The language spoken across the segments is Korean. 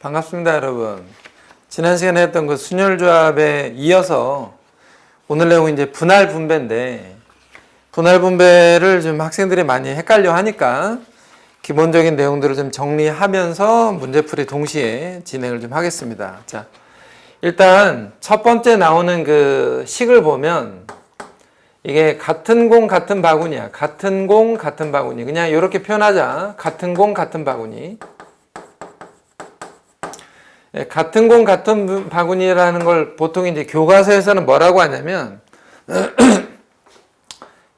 반갑습니다, 여러분. 지난 시간에 했던 그 순열조합에 이어서 오늘 내용은 이제 분할 분배인데, 분할 분배를 좀 학생들이 많이 헷갈려 하니까 기본적인 내용들을 좀 정리하면서 문제풀이 동시에 진행을 좀 하겠습니다. 자, 일단 첫 번째 나오는 그 식을 보면 이게 같은 공 같은 바구니야. 같은 공 같은 바구니. 그냥 이렇게 표현하자. 같은 공 같은 바구니. 같은 공 같은 바구니라는 걸 보통 이제 교과서에서는 뭐라고 하냐면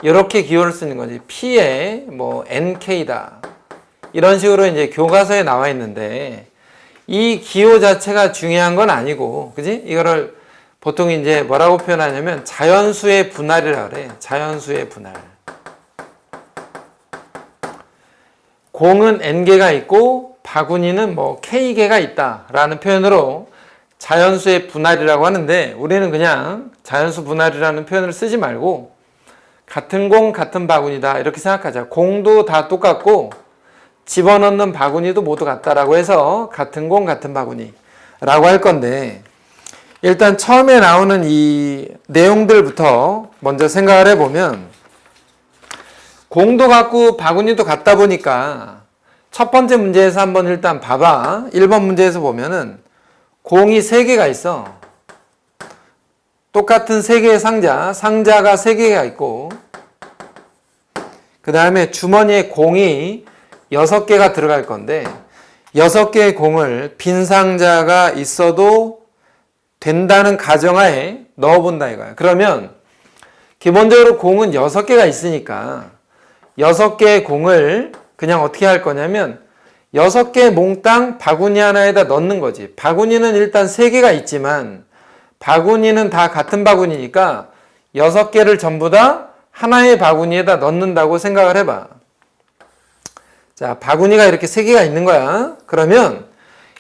이렇게 기호를 쓰는 거지. P에 뭐 NK다. 이런 식으로 이제 교과서에 나와 있는데 이 기호 자체가 중요한 건 아니고, 그지? 이거를 보통 이제 뭐라고 표현하냐면 자연수의 분할이라 그래. 자연수의 분할. 공은 N개가 있고 바구니는 뭐 K개가 있다라는 표현으로 자연수의 분할이라고 하는데, 우리는 그냥 자연수 분할이라는 표현을 쓰지 말고 같은 공 같은 바구니다 이렇게 생각하자. 공도 다 똑같고 집어넣는 바구니도 모두 같다라고 해서 같은 공 같은 바구니라고 할 건데, 일단 처음에 나오는 이 내용들부터 먼저 생각을 해보면, 공도 같고 바구니도 같다 보니까 첫 번째 문제에서 한번 일단 봐봐. 1번 문제에서 보면은 공이 3개가 있어. 똑같은 3개의 상자가 3개가 있고, 그 다음에 주머니에 공이 6개가 들어갈 건데 6개의 공을 빈 상자가 있어도 된다는 가정하에 넣어본다 이거야. 그러면 기본적으로 공은 6개가 있으니까 6개의 공을 그냥 어떻게 할 거냐면 6개 몽땅 바구니 하나에다 넣는 거지. 바구니는 일단 3개가 있지만 바구니는 다 같은 바구니니까 6개를 전부 다 하나의 바구니에다 넣는다고 생각을 해봐. 자, 바구니가 이렇게 3개가 있는 거야. 그러면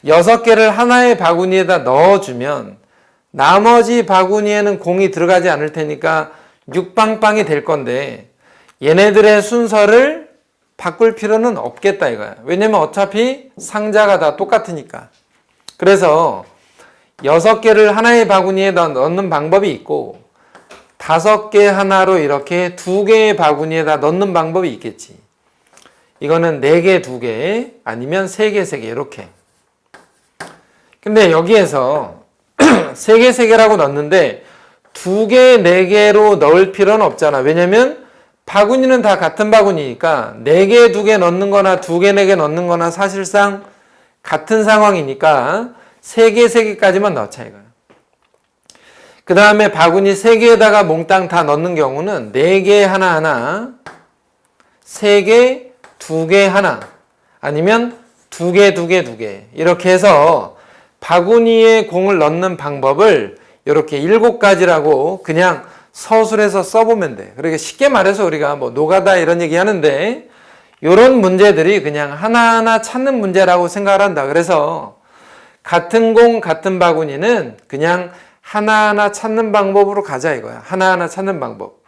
6개를 하나의 바구니에다 넣어주면 나머지 바구니에는 공이 들어가지 않을 테니까 6빵빵이 될 건데, 얘네들의 순서를 바꿀 필요는 없겠다 이거야. 왜냐면 어차피 상자가 다 똑같으니까. 그래서 6개를 하나의 바구니에 넣는 방법이 있고 5개 하나로 이렇게 2개의 바구니에다 넣는 방법이 있겠지. 이거는 4개 2개 아니면 3개 3개 이렇게. 근데 여기에서 3개 3개라고 넣는데 2개 4개로 넣을 필요는 없잖아. 왜냐면 바구니는 다 같은 바구니니까 4개 2개 넣는 거나 2개 4개 넣는 거나 사실상 같은 상황이니까 3개 3개까지만 넣자 이거야. 그 다음에 바구니 3개에다가 몽땅 다 넣는 경우는 4개 하나하나, 3개 2개 하나, 아니면 2개 2개 2개 이렇게 해서 바구니에 공을 넣는 방법을 이렇게 7가지라고 그냥 서술해서 써보면 돼. 그러니까 쉽게 말해서 우리가 뭐 노가다 이런 얘기 하는데 이런 문제들이 그냥 하나하나 찾는 문제라고 생각을 한다. 그래서 같은 공 같은 바구니는 그냥 하나하나 찾는 방법으로 가자 이거야. 하나하나 찾는 방법.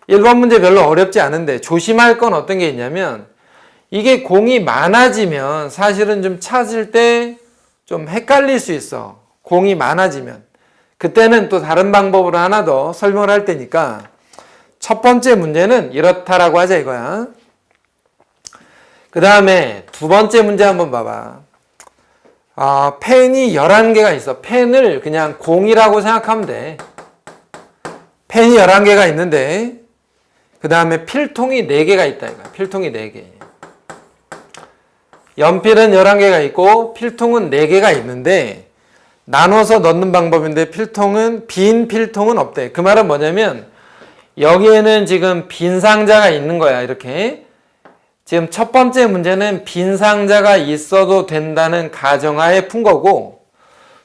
1번 문제 별로 어렵지 않은데 조심할 건 어떤 게 있냐면, 이게 공이 많아지면 사실은 좀 찾을 때 좀 헷갈릴 수 있어. 공이 많아지면. 그때는 또 다른 방법으로 하나 더 설명을 할 테니까 첫 번째 문제는 이렇다라고 하자 이거야. 그 다음에 두 번째 문제 한번 봐봐. 펜이 11개가 있어. 펜을 그냥 공이라고 생각하면 돼. 펜이 11개가 있는데 그 다음에 필통이 4개가 있다 이거야. 필통이 4개. 연필은 11개가 있고 필통은 4개가 있는데 나눠서 넣는 방법인데 빈 필통은 없대. 그 말은 뭐냐면 여기에는 지금 빈 상자가 있는 거야. 이렇게 지금 첫 번째 문제는 빈 상자가 있어도 된다는 가정하에 푼 거고,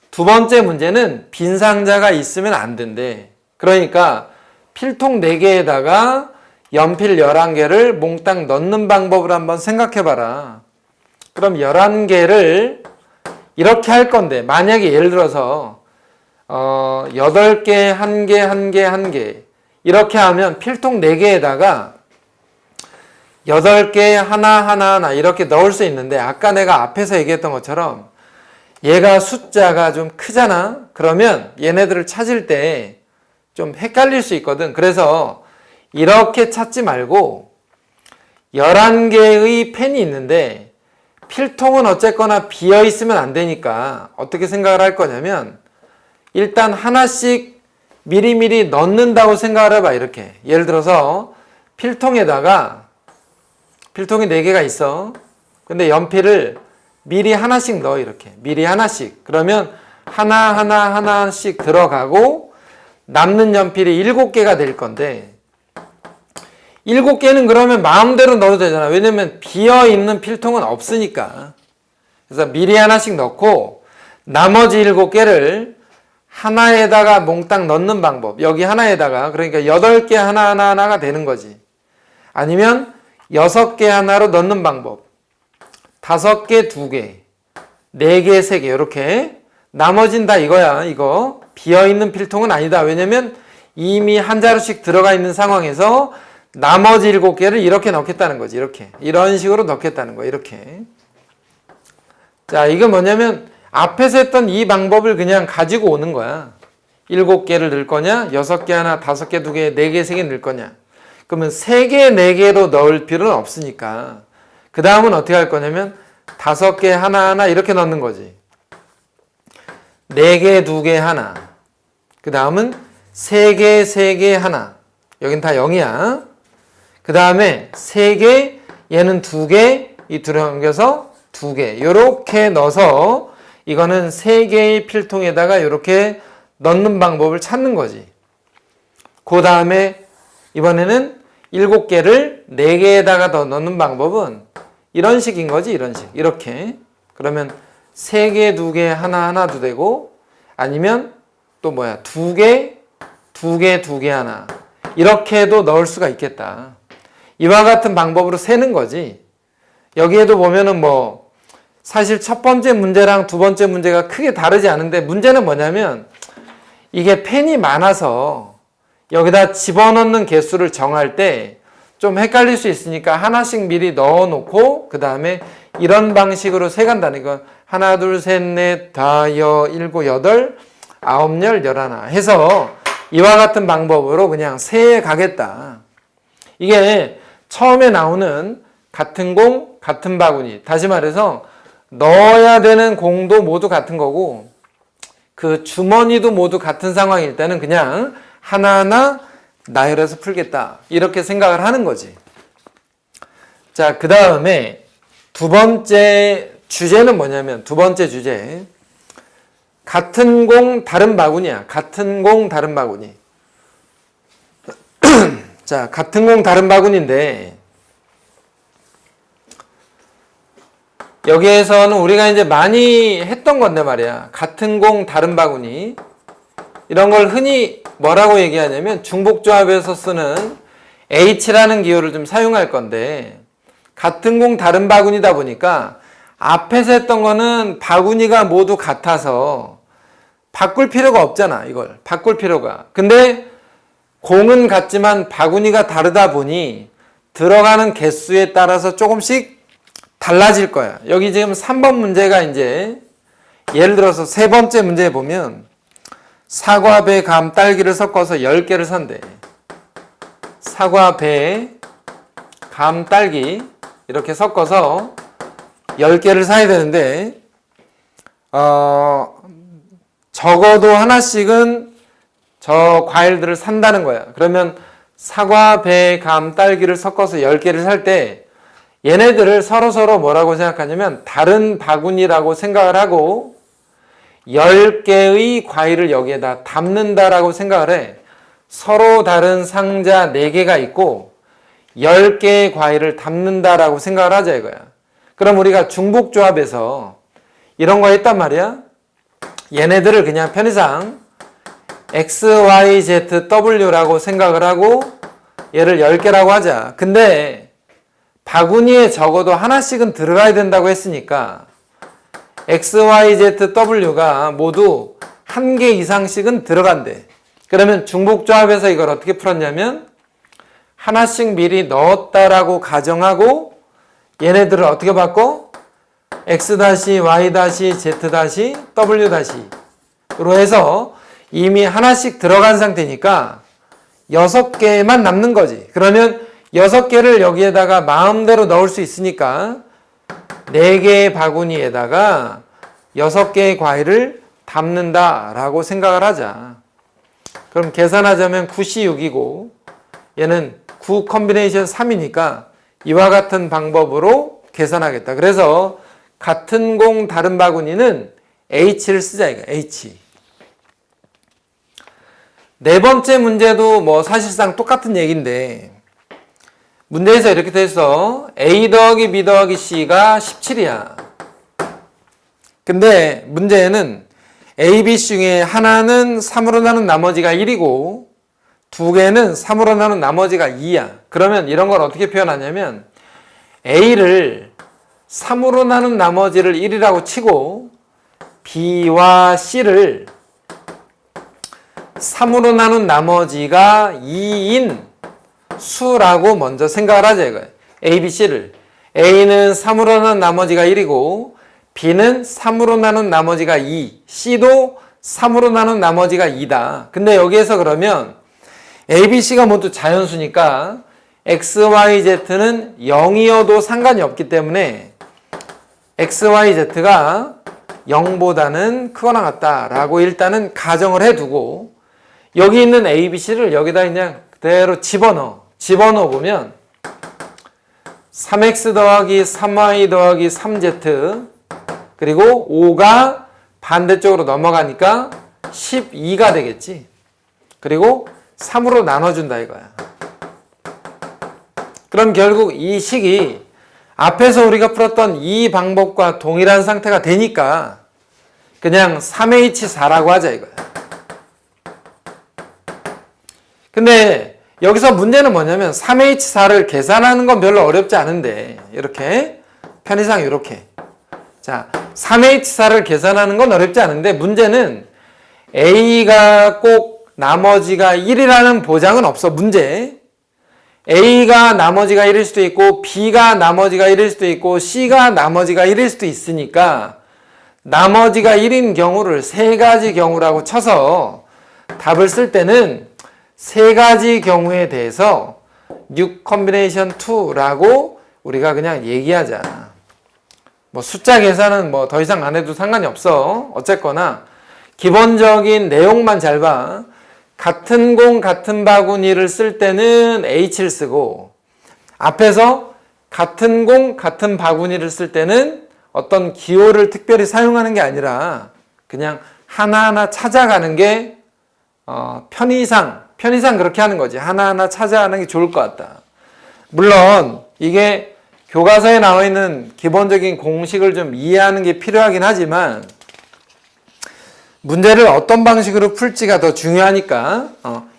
두 번째 문제는 빈 상자가 있으면 안 된대. 그러니까 필통 4개에다가 연필 11개를 몽땅 넣는 방법을 한번 생각해 봐라. 그럼 11개를 이렇게 할 건데, 만약에 예를 들어서 8개, 1개, 1개, 1개 이렇게 하면 필통 4개에다가 8개 하나 이렇게 넣을 수 있는데, 아까 내가 앞에서 얘기했던 것처럼 얘가 숫자가 좀 크잖아? 그러면 얘네들을 찾을 때 좀 헷갈릴 수 있거든. 그래서 이렇게 찾지 말고 11개의 펜이 있는데 필통은 어쨌거나 비어 있으면 안 되니까 어떻게 생각을 할 거냐면 일단 하나씩 미리미리 넣는다고 생각을 해봐. 이렇게 예를 들어서 필통에다가 필통이 4개가 있어. 근데 연필을 미리 하나씩 넣어. 이렇게 미리 하나씩. 그러면 하나씩 들어가고 남는 연필이 7개가 될 건데 7개는 그러면 마음대로 넣어도 되잖아. 왜냐면 비어있는 필통은 없으니까. 그래서 미리 하나씩 넣고 나머지 7개를 하나에다가 몽땅 넣는 방법. 여기 하나에다가 그러니까 8개 하나가 되는 거지. 아니면 6개 하나로 넣는 방법. 5개 2개 4개 3개 이렇게 나머진 다 이거야. 이거 비어있는 필통은 아니다. 왜냐면 이미 한 자루씩 들어가 있는 상황에서 나머지 7개를 이렇게 넣겠다는 거지. 이렇게 이런 식으로 넣겠다는 거야. 이렇게. 자, 이건 뭐냐면 앞에서 했던 이 방법을 그냥 가지고 오는 거야. 7개를 넣을 거냐? 6개 하나, 5개 2개, 4개 3개 넣을 거냐? 그러면 3개 4개로 넣을 필요는 없으니까 그 다음은 어떻게 할 거냐면 5개 하나 이렇게 넣는 거지. 4개 2개 하나. 그 다음은 3개 3개 하나. 여긴 다 0이야. 그 다음에 3개, 얘는 2개, 이 둘을 넘겨서 2개. 이렇게 넣어서 이거는 3개의 필통에다가 이렇게 넣는 방법을 찾는 거지. 그 다음에 이번에는 7개를 4개에다가 더 넣는 방법은 이런 식인 거지. 이런 식. 이렇게. 그러면 3개, 2개, 하나도 되고 아니면 또 뭐야 2개, 2개 하나 이렇게도 넣을 수가 있겠다. 이와 같은 방법으로 세는 거지. 여기에도 보면은 뭐 사실 첫 번째 문제랑 두 번째 문제가 크게 다르지 않은데 문제는 뭐냐면 이게 펜이 많아서 여기다 집어넣는 개수를 정할 때 좀 헷갈릴 수 있으니까 하나씩 미리 넣어놓고 그 다음에 이런 방식으로 세간다는 거. 하나, 둘, 셋, 넷, 다, 일곱, 여덟, 아홉, 열, 열하나 해서 이와 같은 방법으로 그냥 세해 가겠다. 이게 처음에 나오는 같은 공, 같은 바구니. 다시 말해서 넣어야 되는 공도 모두 같은 거고 그 주머니도 모두 같은 상황일 때는 그냥 하나하나 나열해서 풀겠다. 이렇게 생각을 하는 거지. 자, 그 다음에 두 번째 주제는 뭐냐면 두 번째 주제. 같은 공, 다른 바구니야. 같은 공, 다른 바구니. 자, 같은 공, 다른 바구니인데 여기에서는 우리가 이제 많이 했던 건데 말이야. 같은 공, 다른 바구니. 이런 걸 흔히 뭐라고 얘기하냐면 중복조합에서 쓰는 H라는 기호를 좀 사용할 건데 같은 공, 다른 바구니다 보니까 앞에서 했던 거는 바구니가 모두 같아서 바꿀 필요가 없잖아. 이걸 바꿀 필요가. 근데 공은 같지만 바구니가 다르다 보니 들어가는 개수에 따라서 조금씩 달라질 거야. 여기 지금 3번 문제가 이제 예를 들어서 세 번째 문제에 보면 사과, 배, 감, 딸기를 섞어서 10개를 산대. 사과, 배, 감, 딸기 이렇게 섞어서 10개를 사야 되는데 적어도 하나씩은 저 과일들을 산다는 거야. 그러면 사과, 배, 감, 딸기를 섞어서 10개를 살 때 얘네들을 서로 뭐라고 생각하냐면 다른 바구니라고 생각을 하고 10개의 과일을 여기에다 담는다라고 생각을 해. 서로 다른 상자 4개가 있고 10개의 과일을 담는다라고 생각을 하자 이거야. 그럼 우리가 중복조합에서 이런 거 했단 말이야. 얘네들을 그냥 편의상 X, Y, Z, W라고 생각을 하고 얘를 10개라고 하자. 근데 바구니에 적어도 하나씩은 들어가야 된다고 했으니까 X, Y, Z, W가 모두 1개 이상씩은 들어간대. 그러면 중복조합에서 이걸 어떻게 풀었냐면 하나씩 미리 넣었다라고 가정하고 얘네들을 어떻게 바꿔? x-y-z-w-로 해서 이미 하나씩 들어간 상태니까 6개만 남는 거지. 그러면 6개를 여기에다가 마음대로 넣을 수 있으니까 4개의 바구니에다가 6개의 과일을 담는다라고 생각을 하자. 그럼 계산하자면 9C6이고 얘는 9 컨비네이션 3이니까 이와 같은 방법으로 계산하겠다. 그래서 같은 공 다른 바구니는 H를 쓰자 이거. H. 네 번째 문제도 뭐 사실상 똑같은 얘기인데 문제에서 이렇게 돼서 A 더하기 B 더하기 C가 17이야. 근데 문제에는 A, B, C 중에 하나는 3으로 나눈 나머지가 1이고 2개는 3으로 나눈 나머지가 2야. 그러면 이런 걸 어떻게 표현하냐면 A를 3으로 나눈 나머지를 1이라고 치고 B와 C를 3으로 나눈 나머지가 2인 수라고 먼저 생각을 하자 이거예요. A, B, C를. A는 3으로 나눈 나머지가 1이고 B는 3으로 나눈 나머지가 2, C도 3으로 나눈 나머지가 2다. 근데 여기에서 그러면 A, B, C가 모두 자연수니까 X, Y, Z는 0이어도 상관이 없기 때문에 X, Y, Z가 0보다는 크거나 같다라고 일단은 가정을 해두고 여기 있는 A, B, C를 여기다 그냥 그대로 집어넣어 보면 3X 더하기 3Y 더하기 3Z 그리고 5가 반대쪽으로 넘어가니까 12가 되겠지. 그리고 3으로 나눠준다 이거야. 그럼 결국 이 식이 앞에서 우리가 풀었던 이 방법과 동일한 상태가 되니까 그냥 3H4라고 하자 이거야. 근데 여기서 문제는 뭐냐면 3H4를 계산하는 건 별로 어렵지 않은데 이렇게 편의상 이렇게 자 3H4를 계산하는 건 어렵지 않은데 문제는 A가 꼭 나머지가 1이라는 보장은 없어. 문제 A가 나머지가 1일 수도 있고 B가 나머지가 1일 수도 있고 C가 나머지가 1일 수도 있으니까 나머지가 1인 경우를 세 가지 경우라고 쳐서 답을 쓸 때는 세 가지 경우에 대해서 6 컨비네이션 2라고 우리가 그냥 얘기하자. 뭐 숫자 계산은 뭐 더 이상 안 해도 상관이 없어. 어쨌거나 기본적인 내용만 잘 봐. 같은 공 같은 바구니를 쓸 때는 H를 쓰고 앞에서 같은 공 같은 바구니를 쓸 때는 어떤 기호를 특별히 사용하는 게 아니라 그냥 하나하나 찾아가는 게 편의상 그렇게 하는 거지. 하나하나 찾아가는 게 좋을 것 같다. 물론 이게 교과서에 나와 있는 기본적인 공식을 좀 이해하는 게 필요하긴 하지만 문제를 어떤 방식으로 풀지가 더 중요하니까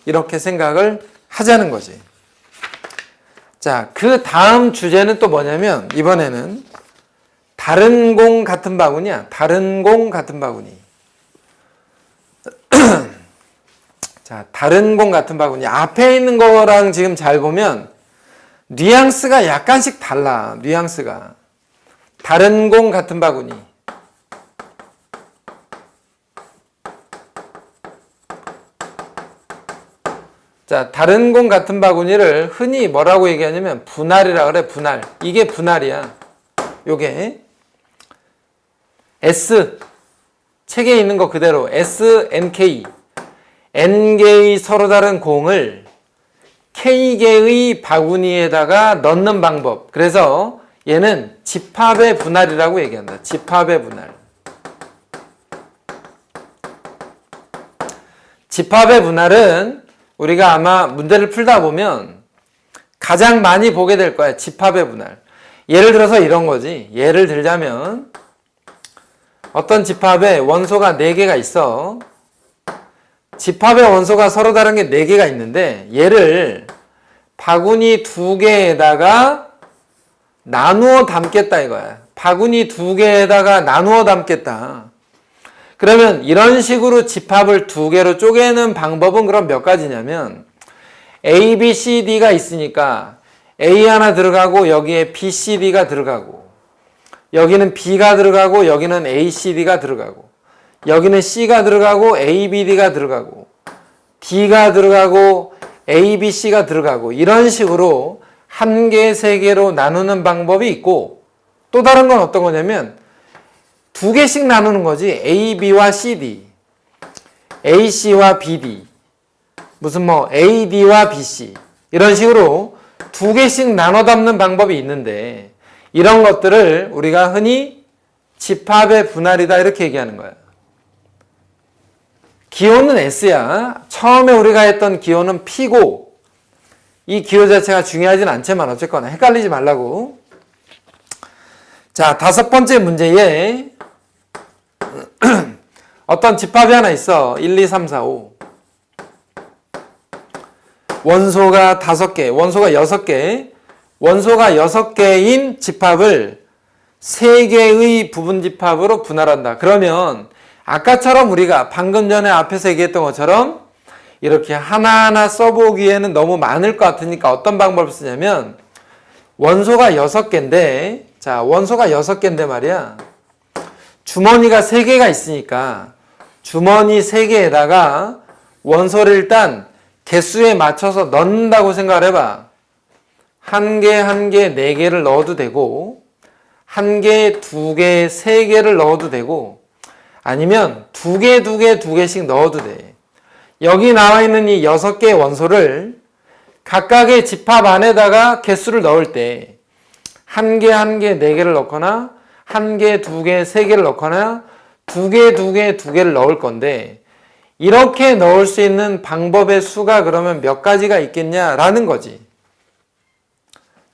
이렇게 생각을 하자는 거지. 자, 그 다음 주제는 또 뭐냐면 이번에는 다른 공 같은 바구니야. 다른 공 같은 바구니. 자, 다른 공 같은 바구니. 앞에 있는 거랑 지금 잘 보면 뉘앙스가 약간씩 달라. 뉘앙스가. 다른 공 같은 바구니. 자, 다른 공 같은 바구니를 흔히 뭐라고 얘기하냐면 분할이라 그래. 분할. 이게 분할이야. 요게 S 책에 있는 거 그대로 S, NK N개의 서로 다른 공을 K개의 바구니에다가 넣는 방법. 그래서 얘는 집합의 분할이라고 얘기한다. 집합의 분할. 집합의 분할은 우리가 아마 문제를 풀다 보면 가장 많이 보게 될 거야. 집합의 분할. 예를 들어서 이런 거지. 예를 들자면 어떤 집합에 원소가 4개가 있어. 집합의 원소가 서로 다른 게 4개가 있는데 얘를 바구니 2개에다가 나누어 담겠다 이거야. 바구니 2개에다가 나누어 담겠다. 그러면 이런 식으로 집합을 2개로 쪼개는 방법은 그럼 몇 가지냐면 A, B, C, D가 있으니까 A 하나 들어가고 여기에 B, C, D가 들어가고 여기는 B가 들어가고 여기는 ACD가 들어가고 여기는 C가 들어가고 ABD가 들어가고 D가 들어가고 ABC가 들어가고 이런 식으로 한 개, 세 개로 나누는 방법이 있고 또 다른 건 어떤 거냐면 두 개씩 나누는 거지. AB와 CD, AC와 BD, 무슨 뭐 AD와 BC 이런 식으로 두 개씩 나눠 담는 방법이 있는데 이런 것들을 우리가 흔히 집합의 분할이다 이렇게 얘기하는 거야. 기호는 S야. 처음에 우리가 했던 기호는 P고 이 기호 자체가 중요하진 않지만 어쨌거나 헷갈리지 말라고. 자, 다섯 번째 문제에 어떤 집합이 하나 있어. 1, 2, 3, 4, 5. 원소가 5개, 원소가 6개, 원소가 6개인 집합을 3개의 부분 집합으로 분할한다. 그러면 아까처럼 우리가 방금 전에 앞에서 얘기했던 것처럼 이렇게 하나하나 써보기에는 너무 많을 것 같으니까 어떤 방법을 쓰냐면 원소가 6개인데 자, 원소가 6개인데 말이야. 주머니가 3개가 있으니까 주머니 3개에다가 원소를 일단 개수에 맞춰서 넣는다고 생각을 해봐. 한 개, 한 개, 4개를 넣어도 되고 한 개, 2개, 3개를 넣어도 되고 아니면 2개, 2개, 2개씩 넣어도 돼. 여기 나와 있는 이 6개의 원소를 각각의 집합 안에다가 개수를 넣을 때 한 개, 한 개, 4개를 넣거나 한 개, 2개, 3개를 넣거나 2개, 2개, 2개를 넣을 건데 이렇게 넣을 수 있는 방법의 수가 그러면 몇 가지가 있겠냐라는 거지.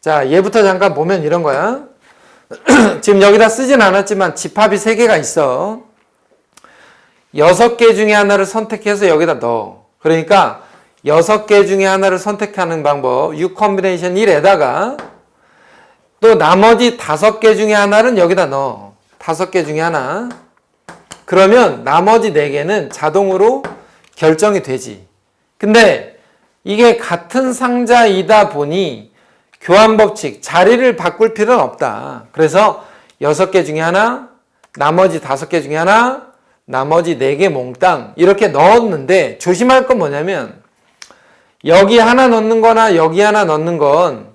자, 얘부터 잠깐 보면 이런 거야. 지금 여기다 쓰진 않았지만 집합이 3개가 있어. 6개 중에 하나를 선택해서 여기다 넣어. 그러니까 6개 중에 하나를 선택하는 방법 6 콤비네이션 1에다가 또 나머지 5개 중에 하나는 여기다 넣어. 5개 중에 하나. 그러면 나머지 4개는 자동으로 결정이 되지. 근데 이게 같은 상자이다 보니 교환법칙, 자리를 바꿀 필요는 없다. 그래서 6개 중에 하나, 나머지 5개 중에 하나, 나머지 4개 몽땅 이렇게 넣었는데 조심할 건 뭐냐면 여기 하나 넣는 거나 여기 하나 넣는 건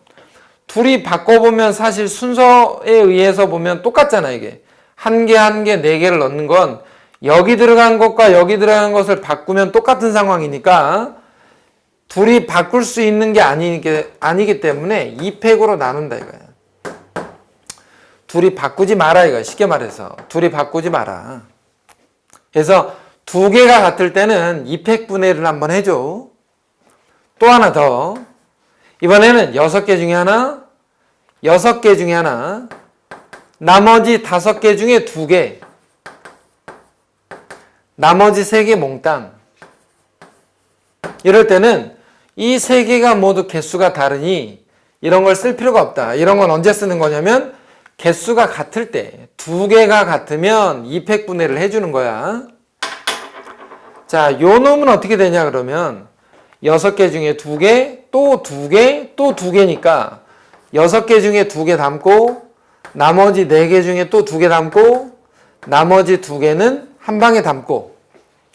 둘이 바꿔보면 사실 순서에 의해서 보면 똑같잖아. 이게 한 개, 한 개, 4개를 넣는 건 여기 들어간 것과 여기 들어간 것을 바꾸면 똑같은 상황이니까 둘이 바꿀 수 있는 게 아니기 때문에 2팩으로 나눈다 이거야. 둘이 바꾸지 마라 이거야. 쉽게 말해서 둘이 바꾸지 마라. 그래서 2개가 같을 때는 2팩 분해를 한번 해줘. 또 하나 더. 이번에는 6개 중에 하나, 6개 중에 하나, 나머지 5개 중에 2개, 나머지 3개 몽땅. 이럴 때는 이 3개가 모두 개수가 다르니 이런 걸 쓸 필요가 없다. 이런 건 언제 쓰는 거냐면 개수가 같을 때 2개가 같으면 2팩 분해를 해주는 거야. 자, 요 놈은 어떻게 되냐 그러면 6개 중에 2개, 또 2개, 또 2개니까 6개 중에 2개 담고 나머지 4개 중에 또 2개 담고 나머지 2개는 한 방에 담고.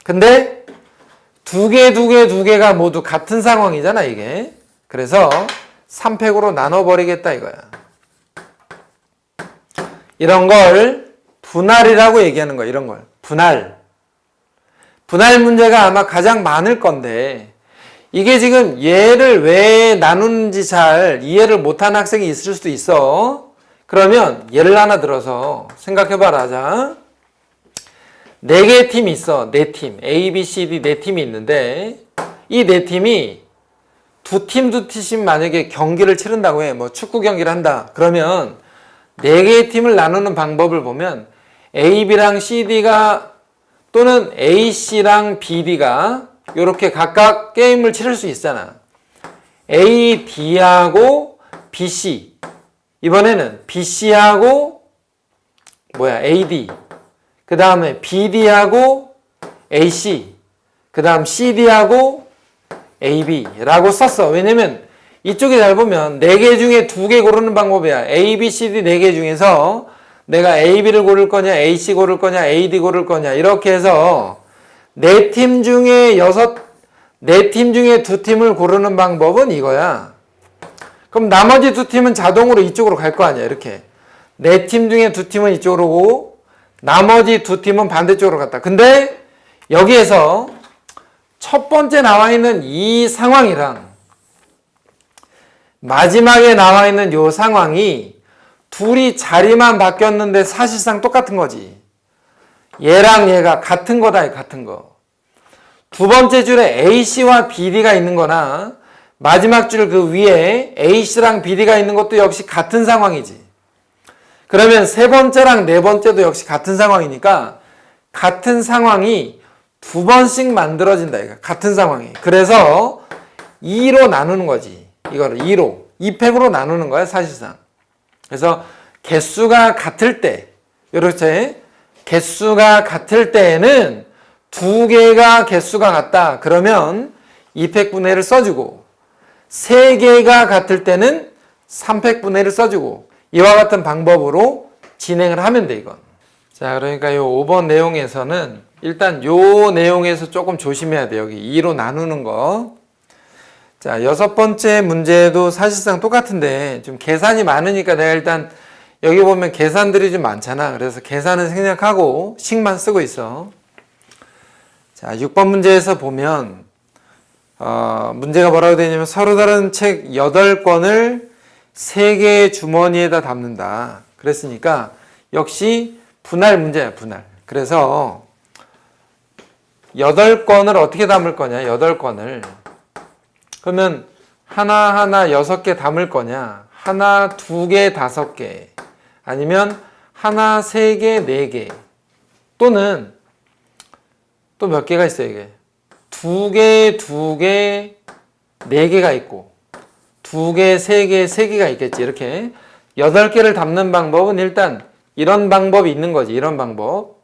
근데 2개, 2개, 2개가 모두 같은 상황이잖아 이게. 그래서 3팩으로 나눠버리겠다 이거야. 이런 걸 분할이라고 얘기하는 거야. 이런 걸 분할. 분할 문제가 아마 가장 많을 건데 이게 지금 얘를 왜 나누는지 잘 이해를 못하는 학생이 있을 수도 있어. 그러면 예를 하나 들어서 생각해봐라. 자, 4개의 팀이 있어. 4팀. A, B, C, D 4팀이 있는데 이 4팀이 두 팀씩 만약에 경기를 치른다고 해. 뭐 축구 경기를 한다. 그러면 4개의 팀을 나누는 방법을 보면 A, B랑 C, D가 또는 A, C랑 B, D가 이렇게 각각 게임을 치를 수 있잖아. A, D하고 B, C. 이번에는 B, C하고 A, D. 그 다음에 B, D하고 A, C. 그 다음 C, D하고 A, B라고 썼어. 왜냐면 이쪽에 잘 보면 4개 중에 2개 고르는 방법이야. A, B, C, D 4개 중에서 내가 AB를 고를 거냐, AC 고를 거냐, AD 고를 거냐, 이렇게 해서 네 팀 중에 두 팀을 고르는 방법은 이거야. 그럼 나머지 두 팀은 자동으로 이쪽으로 갈 거 아니야, 이렇게. 네 팀 중에 두 팀은 이쪽으로 오고, 나머지 두 팀은 반대쪽으로 갔다. 근데 여기에서 첫 번째 나와 있는 이 상황이랑 마지막에 나와 있는 이 상황이 둘이 자리만 바뀌었는데 사실상 똑같은 거지. 얘랑 얘가 같은 거다, 같은 거. 두 번째 줄에 AC와 BD가 있는 거나 마지막 줄 그 위에 AC랑 BD가 있는 것도 역시 같은 상황이지. 그러면 세 번째랑 네 번째도 역시 같은 상황이니까 같은 상황이 두 번씩 만들어진다, 이거. 같은 상황이. 그래서 2로 나누는 거지. 이거를 2로. 2팩으로 나누는 거야, 사실상. 그래서 개수가 같을 때, 이렇게 개수가 같을 때에는 두 개가 개수가 같다. 그러면 2팩분의 1을 써주고, 세 개가 같을 때는 3팩분의 1을 써주고, 이와 같은 방법으로 진행을 하면 돼, 이건. 자, 그러니까 요 5번 내용에서는 일단 요 내용에서 조금 조심해야 돼, 여기. 2로 나누는 거. 자, 6번째 문제도 사실상 똑같은데 좀 계산이 많으니까 내가 일단 여기 보면 계산들이 좀 많잖아. 그래서 계산은 생략하고 식만 쓰고 있어. 자, 6번 문제에서 보면 문제가 뭐라고 되냐면 서로 다른 책 8권을 3개의 주머니에다 담는다. 그랬으니까 역시 분할 문제야, 분할. 그래서 8권을 어떻게 담을 거냐, 8권을. 그러면 하나하나 6개 담을 거냐, 하나, 2개, 5개, 아니면 하나, 3개, 4개, 또는 또 몇 개가 있어요, 이게. 2개, 2개, 4개가 있고, 2개, 3개, 3개가 있겠지. 이렇게 8개를 담는 방법은 일단 이런 방법이 있는 거지. 이런 방법.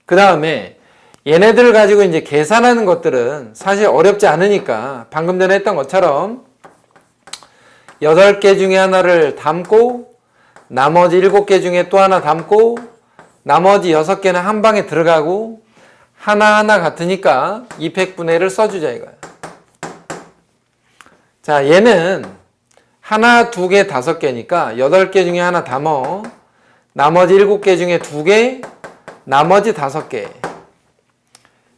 그 다음에 얘네들을 가지고 이제 계산하는 것들은 사실 어렵지 않으니까 방금 전에 했던 것처럼 8개 중에 하나를 담고 나머지 7개 중에 또 하나 담고 나머지 6개는 한 방에 들어가고 하나하나 같으니까 2팩분의 1을 써주자, 이거야. 자, 얘는 하나, 2개, 5개니까 8개 중에 하나 담어. 나머지 7개 중에 2개, 나머지 5개.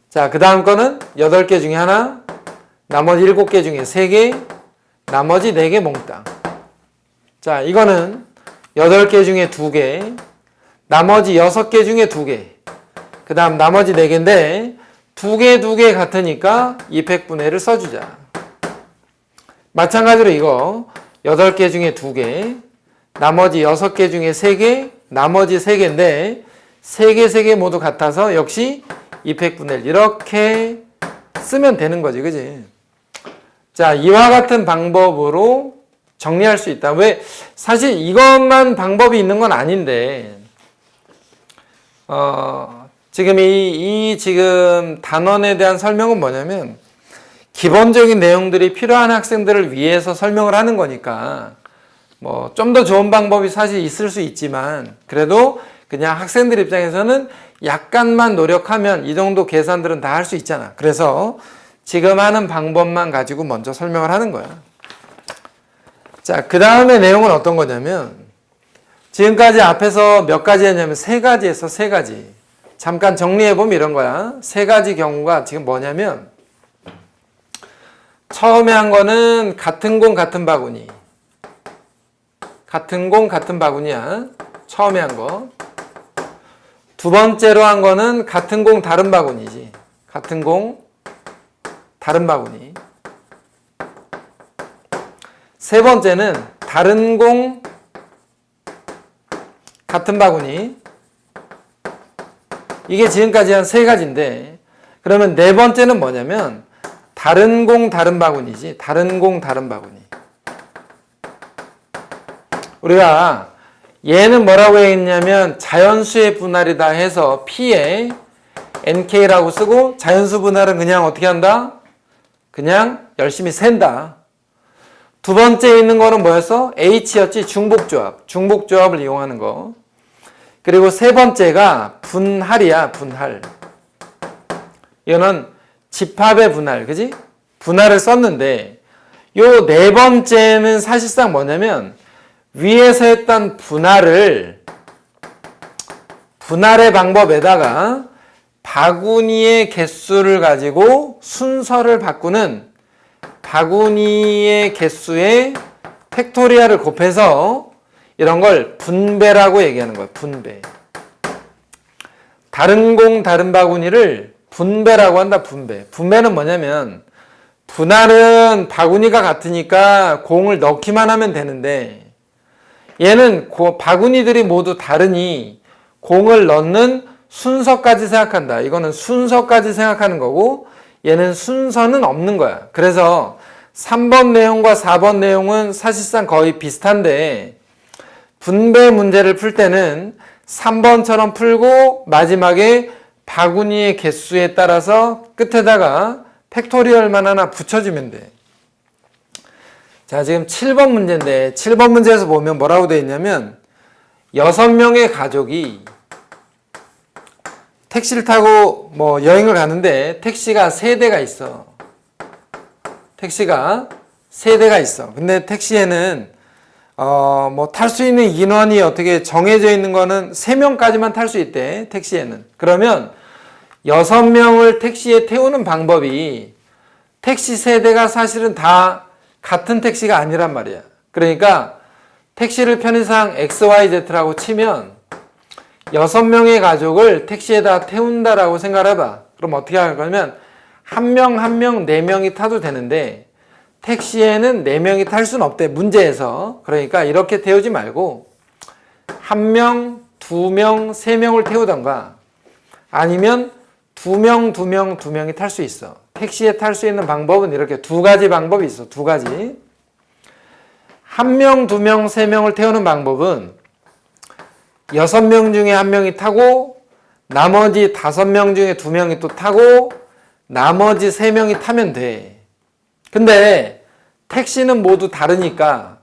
자, 그 다음 거는 8개 중에 하나, 나머지 7개 중에 3개, 나머지 4개 몽땅. 자, 이거는 8개 중에 2개, 나머지 6개 중에 2개, 그 다음 나머지 4개인데 2개, 2개 같으니까 2팩분의 1을 써주자. 마찬가지로 이거 8개 중에 2개, 나머지 6개 중에 3개, 나머지 3개인데 3개, 3개 모두 같아서 역시 2팩분의 1 이렇게 쓰면 되는 거지, 그지? 자, 이와 같은 방법으로 정리할 수 있다. 왜? 사실 이것만 방법이 있는 건 아닌데 지금 지금 단원에 대한 설명은 뭐냐면 기본적인 내용들이 필요한 학생들을 위해서 설명을 하는 거니까 뭐 좀 더 좋은 방법이 사실 있을 수 있지만 그래도 그냥 학생들 입장에서는 약간만 노력하면 이 정도 계산들은 다 할 수 있잖아. 그래서 지금 하는 방법만 가지고 먼저 설명을 하는 거야. 자, 그 다음에 내용은 어떤 거냐면 지금까지 앞에서 몇 가지 했냐면 3가지 했어, 3가지. 잠깐 정리해보면 이런 거야. 3가지 경우가 지금 뭐냐면 처음에 한 거는 같은 공 같은 바구니. 같은 공 같은 바구니야. 처음에 한 거. 두 번째로 한 거는 같은 공 다른 바구니지. 같은 공 다른 바구니. 세 번째는 다른 공 같은 바구니. 이게 지금까지 한 3가지인데 그러면 네 번째는 뭐냐면 다른 공 다른 바구니지. 다른 공 다른 바구니. 우리가 얘는 뭐라고 했냐면 자연수의 분할이다 해서 P에 NK라고 쓰고 자연수 분할은 그냥 어떻게 한다? 그냥 열심히 센다. 두 번째 있는 거는 뭐였어? H였지. 중복조합. 중복조합을 이용하는 거. 그리고 세 번째가 분할이야, 분할. 이거는 집합의 분할, 그지? 분할을 썼는데, 요 네 번째는 사실상 뭐냐면, 위에서 했던 분할의 방법에다가 바구니의 개수를 가지고 순서를 바꾸는 바구니의 개수의 팩토리얼을 곱해서 이런 걸 분배라고 얘기하는 거예요. 분배. 다른 공, 다른 바구니를 분배라고 한다. 분배. 분배는 뭐냐면 분할은 바구니가 같으니까 공을 넣기만 하면 되는데 얘는 바구니들이 모두 다르니 공을 넣는 순서까지 생각한다. 이거는 순서까지 생각하는 거고 얘는 순서는 없는 거야. 그래서 3번 내용과 4번 내용은 사실상 거의 비슷한데 분배 문제를 풀 때는 3번처럼 풀고 마지막에 바구니의 개수에 따라서 끝에다가 팩토리얼만 하나 붙여주면 돼. 자, 지금 7번 문제인데 7번 문제에서 보면 뭐라고 되어 있냐면 6명의 가족이 택시를 타고 뭐 여행을 가는데 택시가 3대가 있어. 택시가 3대가 있어. 근데 택시에는 뭐 탈 수 있는 인원이 어떻게 정해져 있는 거는 3명까지만 탈 수 있대. 택시에는. 그러면 6명을 택시에 태우는 방법이 택시 세대가 사실은 다 같은 택시가 아니란 말이야. 그러니까 택시를 편의상 XYZ라고 치면 6명의 가족을 택시에다 태운다라고 생각해봐. 그럼 어떻게 할 거냐면 한 명, 4명이 타도 되는데 택시에는 4명이 탈 수는 없대. 문제에서. 그러니까 이렇게 태우지 말고 1명, 2명, 3명을 태우던가 아니면 2명이 탈 수 있어. 택시에 탈 수 있는 방법은 이렇게 2가지 방법이 있어. 2가지. 1명, 2명, 3명을 태우는 방법은 6명 중에 1명이 타고 나머지 5명 중에 2명이 또 타고 나머지 3명이 타면 돼. 근데 택시는 모두 다르니까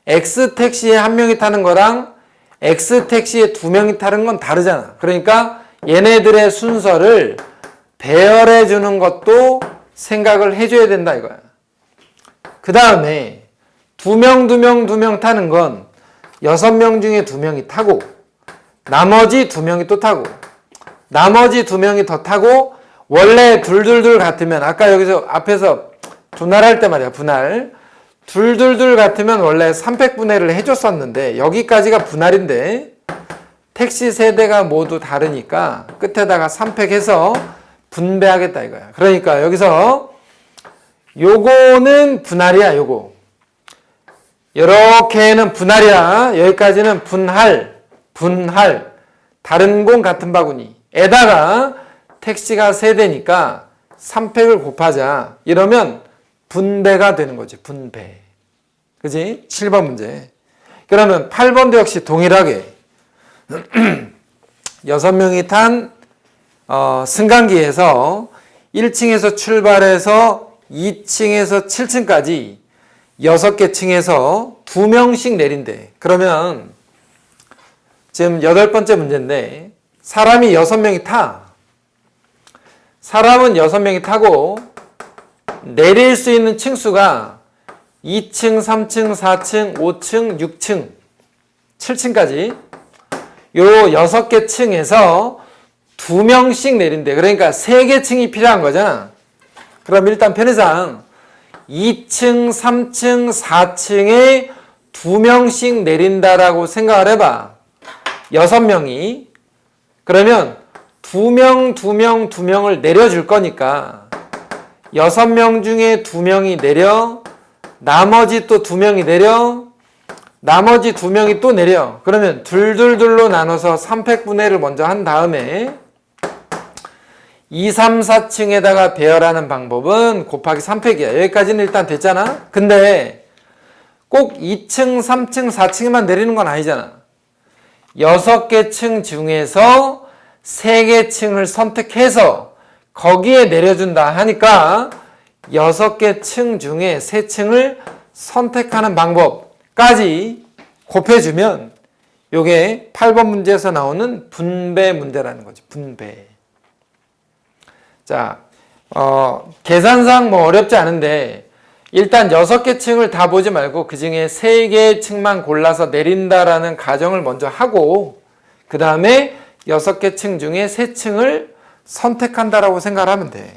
X택시에 1명이 타는 거랑 X택시에 2명이 타는 건 다르잖아. 그러니까 얘네들의 순서를 배열해 주는 것도 생각을 해줘야 된다 이거야. 그 다음에 2명 타는 건 6명 중에 2명이 타고 나머지 2명이 또 타고 나머지 2명이 더 타고 원래 둘 같으면 아까 여기서 앞에서 분할할 때 말이야. 분할 둘 같으면 원래 300분해를 해줬었는데 여기까지가 분할인데 택시 세대가 모두 다르니까 끝에다가 3팩 해서 분배하겠다 이거야. 그러니까 여기서 요거는 분할이야. 요거 이렇게는 분할이야. 여기까지는 분할 다른 공 같은 바구니 에다가 택시가 세대니까 3팩을 곱하자. 이러면 분배가 되는 거지. 분배. 그지? 7번 문제. 그러면 8번도 역시 동일하게 6명이 탄 승강기에서 1층에서 출발해서 2층에서 7층까지 6개 층에서 2명씩 내린대. 그러면 지금 8번째 문제인데 사람이 6명이 타. 사람은 6명이 타고 내릴 수 있는 층수가 2층, 3층, 4층, 5층, 6층, 7층까지 요 6개 층에서 2명씩 내린대. 그러니까 3개 층이 필요한 거잖아. 그럼 일단 편의상 2층, 3층, 4층에 2명씩 내린다라고 생각을 해봐. 6명이. 그러면 2명을 내려줄 거니까 6명 중에 2명이 내려 나머지 또 2명이 내려 나머지 2명이 또 내려. 그러면 둘로 나눠서 3팩분해를 먼저 한 다음에 2, 3, 4층에다가 배열하는 방법은 곱하기 3팩이야. 여기까지는 일단 됐잖아. 근데 꼭 2층, 3층, 4층에만 내리는 건 아니잖아. 6개 층 중에서 3개 층을 선택해서 거기에 내려준다 하니까 6개 층 중에 3층을 선택하는 방법까지 곱해주면 요게 8번 문제에서 나오는 분배 문제라는 거지. 분배. 자, 계산상 뭐 어렵지 않은데 일단 6개 층을 다 보지 말고 그 중에 3개의 층만 골라서 내린다라는 가정을 먼저 하고 그 다음에 6개 층 중에 3층을 선택한다라고 생각을 하면 돼.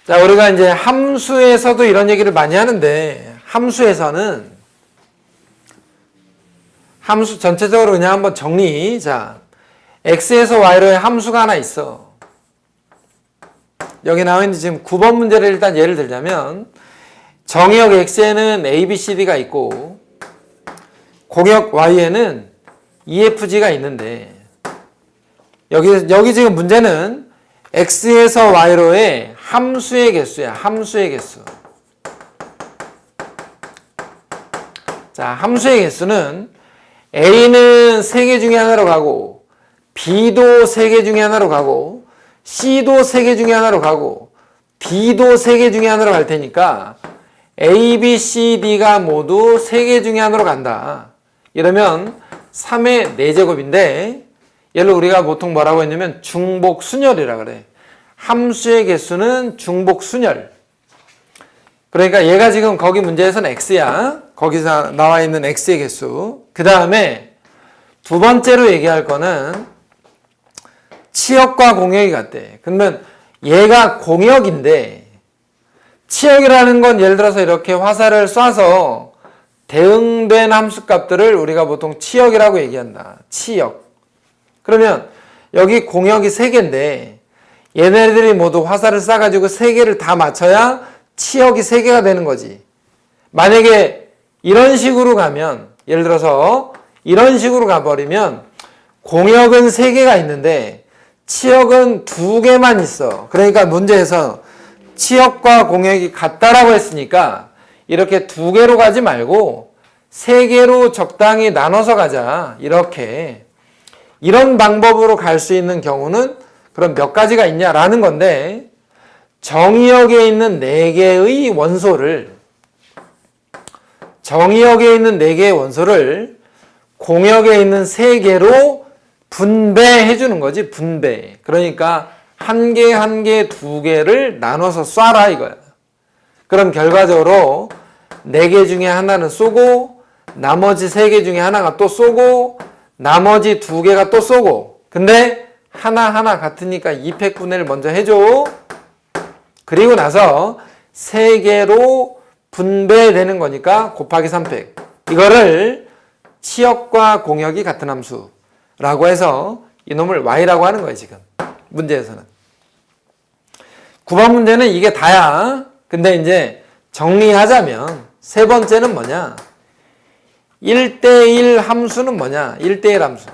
자, 우리가 이제 함수에서도 이런 얘기를 많이 하는데 함수 전체적으로 그냥 한번 정리. 자, x에서 y로의 함수가 하나 있어. 여기 나와 있는 지금 9번 문제를 일단 예를 들자면 정의역 x에는 a, b, c, d가 있고 공역 y에는 EFG가 있는데 여기 지금 문제는 x에서 y로의 함수의 개수야. 함수의 개수. 자, 함수의 개수는 a는 3개 중에 하나로 가고 b도 3개 중에 하나로 가고 C도 3개 중에 하나로 가고 D도 3개 중에 하나로 갈 테니까 A, B, C, D가 모두 3개 중에 하나로 간다. 이러면 3의 4제곱인데 얘를 우리가 보통 뭐라고 했냐면 중복순열이라 그래. 함수의 개수는 중복순열. 그러니까 얘가 지금 거기 문제에서는 X야. 거기서 나와 있는 X의 개수. 그 다음에 두 번째로 얘기할 거는 치역과 공역이 같대. 그러면 얘가 공역인데 치역이라는 건 예를 들어서 이렇게 화살을 쏴서 대응된 함수값들을 우리가 보통 치역이라고 얘기한다. 치역. 그러면 여기 공역이 3개인데 얘네들이 모두 화살을 쏴가지고 3개를 다 맞춰야 치역이 3개가 되는 거지. 만약에 이런 식으로 가면 예를 들어서 이런 식으로 가버리면 공역은 3개가 있는데 치역은 2개만 있어. 그러니까 문제에서 치역과 공역이 같다라고 했으니까 이렇게 2개로 가지 말고 3개로 적당히 나눠서 가자. 이렇게. 이런 방법으로 갈 수 있는 경우는 그럼 몇 가지가 있냐라는 건데 정의역에 있는 4개의 원소를 공역에 있는 3개로 분배해 주는 거지. 분배. 그러니까 한 개, 2개를 나눠서 쏴라 이거야. 그럼 결과적으로 4개 중에 하나는 쏘고 나머지 3개 중에 하나가 또 쏘고 나머지 2개가 또 쏘고 근데 하나하나 같으니까 2팩분해를 먼저 해줘. 그리고 나서 3개로 분배되는 거니까 곱하기 3팩. 이거를 치역과 공역이 같은 함수라고 해서 이놈을 y라고 하는 거예요. 지금 문제에서는. 9번 문제는 이게 다야. 근데 이제 정리하자면 세 번째는 뭐냐? 1대1 함수는 뭐냐? 1대1 함수.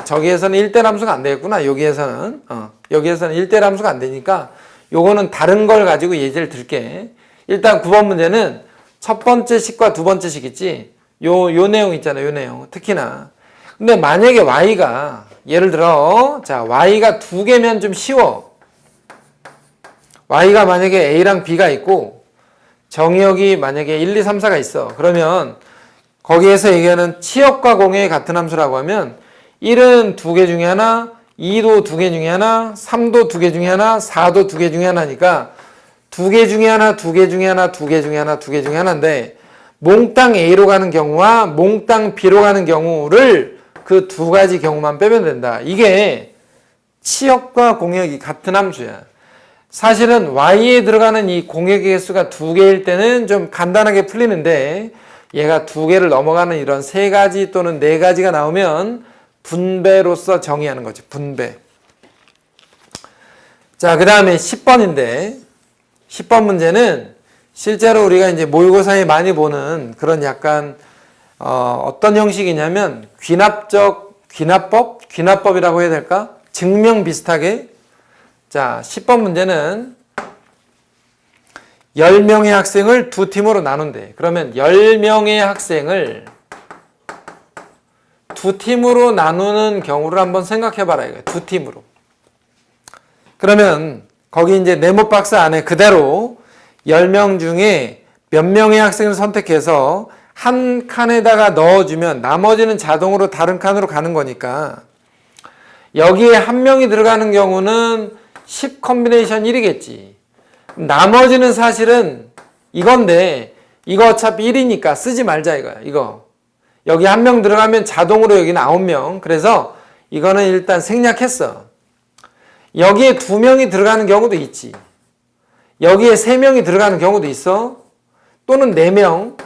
저기에서는 1대1 함수가 안 되겠구나. 여기에서는 1대1 함수가 안 되니까 요거는 다른 걸 가지고 예제를 들게. 일단 9번 문제는 첫 번째 식과 두 번째 식 있지? 요 내용 있잖아요. 요 내용. 특히나. 근데 만약에 y가 예를 들어 y가 2개면 좀 쉬워. y가 만약에 a랑 b가 있고 정의역이 만약에 1, 2, 3, 4가 있어. 그러면 거기에서 얘기하는 치역과 공역이 같은 함수라고 하면 1은 2개 중에 하나, 2도 2개 중에 하나, 3도 2개 중에 하나, 4도 2개 중에 하나니까 2개 중에 하나, 2개 중에 하나, 2개 중에 하나, 2개 중에 하나인데 몽땅 A로 가는 경우와 몽땅 B로 가는 경우를 그 2가지 경우만 빼면 된다. 이게 치역과 공역이 같은 함수야. 사실은 Y에 들어가는 이 공역의 개수가 2개일 때는 좀 간단하게 풀리는데 얘가 2개를 넘어가는 이런 3가지 또는 4가지가 나오면 분배로서 정의하는 거지. 분배. 자, 그 다음에 10번인데 10번 문제는 실제로 우리가 이제 모의고사에 많이 보는 그런 약간 어떤 형식이냐면 귀납법이라고 해야 될까? 증명 비슷하게. 자, 10번 문제는 10명의 학생을 두 팀으로 나눈대. 그러면 10명의 학생을 두 팀으로 나누는 경우를 한번 생각해 봐라 이거야. 두 팀으로. 그러면 거기 이제 네모 박스 안에 그대로 10명 중에 몇 명의 학생을 선택해서 한 칸에다가 넣어주면 나머지는 자동으로 다른 칸으로 가는 거니까 여기에 한 명이 들어가는 경우는 10 컨비네이션 1이겠지. 나머지는 사실은 이건데 이거 어차피 1이니까 쓰지 말자 이거야. 이거 여기 한 명 들어가면 자동으로 여기는 9명. 그래서 이거는 일단 생략했어. 여기에 2명이 들어가는 경우도 있지. 여기에 3명이 들어가는 경우도 있어. 또는 4명.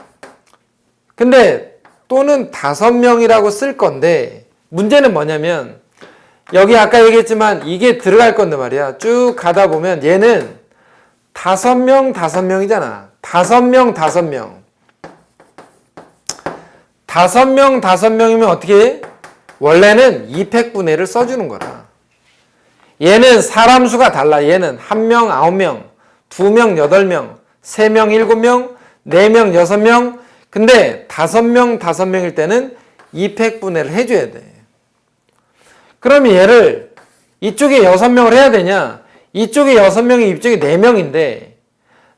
근데 또는 5명이라고 쓸 건데 문제는 뭐냐면 여기 아까 얘기했지만 이게 들어갈 건데 말이야. 쭉 가다 보면 얘는 5명, 5명이잖아. 5명, 5명. 5명, 5명이면 어떻게 해? 원래는 2팩분해를 써주는 거라. 얘는 사람 수가 달라. 얘는 1명, 9명, 2명, 8명, 3명, 7명, 4명, 6명. 근데 5명, 5명일 때는 2팩분해를 해줘야 돼. 그러면 얘를 이쪽에 6명을 해야 되냐? 이쪽에 6명이 이쪽에 4명인데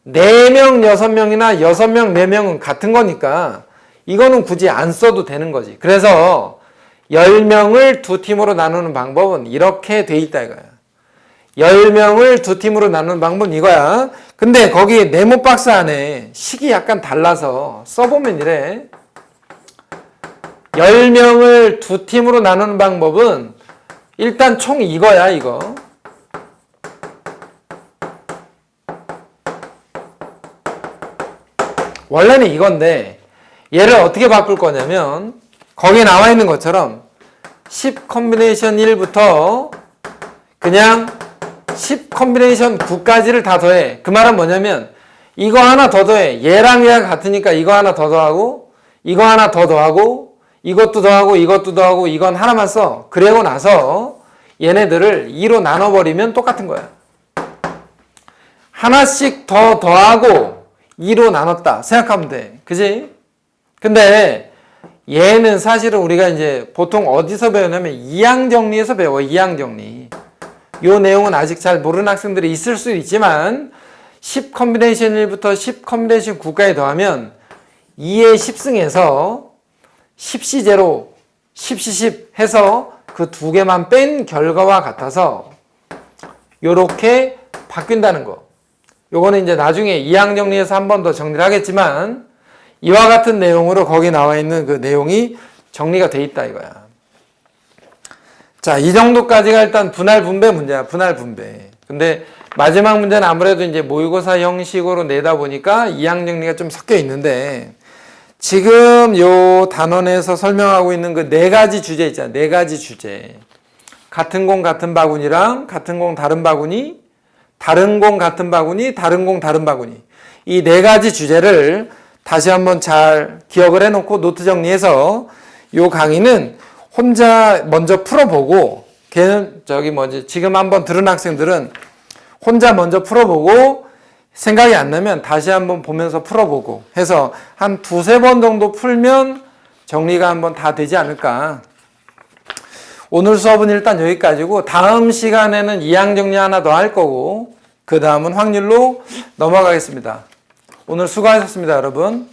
4명, 6명이나 6명, 4명은 같은 거니까 이거는 굳이 안 써도 되는 거지. 그래서 10명을 두 팀으로 나누는 방법은 이렇게 돼 있다 이거야. 10명을 두 팀으로 나누는 방법은 이거야. 근데 거기 네모 박스 안에 식이 약간 달라서 써보면 이래. 10명을 두 팀으로 나누는 방법은 일단 총 이거야 이거. 원래는 이건데 얘를 어떻게 바꿀 거냐면 거기에 나와 있는 것처럼 10 컨비네이션 1부터 그냥 10 컨비네이션 9까지를 다 더해. 그 말은 뭐냐면 이거 하나 더 더해. 얘랑 얘가 같으니까 이거 하나 더 더하고 이거 하나 더 더하고 이것도 더하고 이것도 더하고 이건 하나만 써. 그러고 나서 얘네들을 2로 나눠버리면 똑같은 거야. 하나씩 더 더하고 2로 나눴다 생각하면 돼. 그지? 근데 얘는 사실은 우리가 이제 보통 어디서 배우냐면 이항정리에서 배워. 이항정리. 요 내용은 아직 잘 모르는 학생들이 있을 수 있지만 10 컨비네이션 1부터 10 컨비네이션 9까지 더하면 2의 10승에서 10C0, 10C10 해서 그 두 개만 뺀 결과와 같아서 요렇게 바뀐다는 거. 요거는 이제 나중에 이항 정리해서 한 번 더 정리를 하겠지만 이와 같은 내용으로 거기 나와 있는 그 내용이 정리가 돼 있다 이거야. 자, 이 정도까지가 일단 분할 분배 문제야. 분할 분배. 근데 마지막 문제는 아무래도 이제 모의고사 형식으로 내다 보니까 이항 정리가 좀 섞여 있는데 지금 요 단원에서 설명하고 있는 그 4가지 주제 있잖아. 4가지 주제. 같은 공 같은 바구니랑 같은 공 다른 바구니, 다른 공 같은 바구니, 다른 공 다른 바구니. 이 4가지 주제를 다시 한번 잘 기억을 해놓고 노트 정리해서 요 강의는 혼자 먼저 풀어보고 걔는 저기 뭐지 지금 한번 들은 학생들은 혼자 먼저 풀어보고 생각이 안 나면 다시 한번 보면서 풀어보고 해서 한 2-3번 정도 풀면 정리가 한번 다 되지 않을까. 오늘 수업은 일단 여기까지고 다음 시간에는 이항 정리 하나 더 할 거고 그 다음은 확률로 넘어가겠습니다. 오늘 수고하셨습니다, 여러분.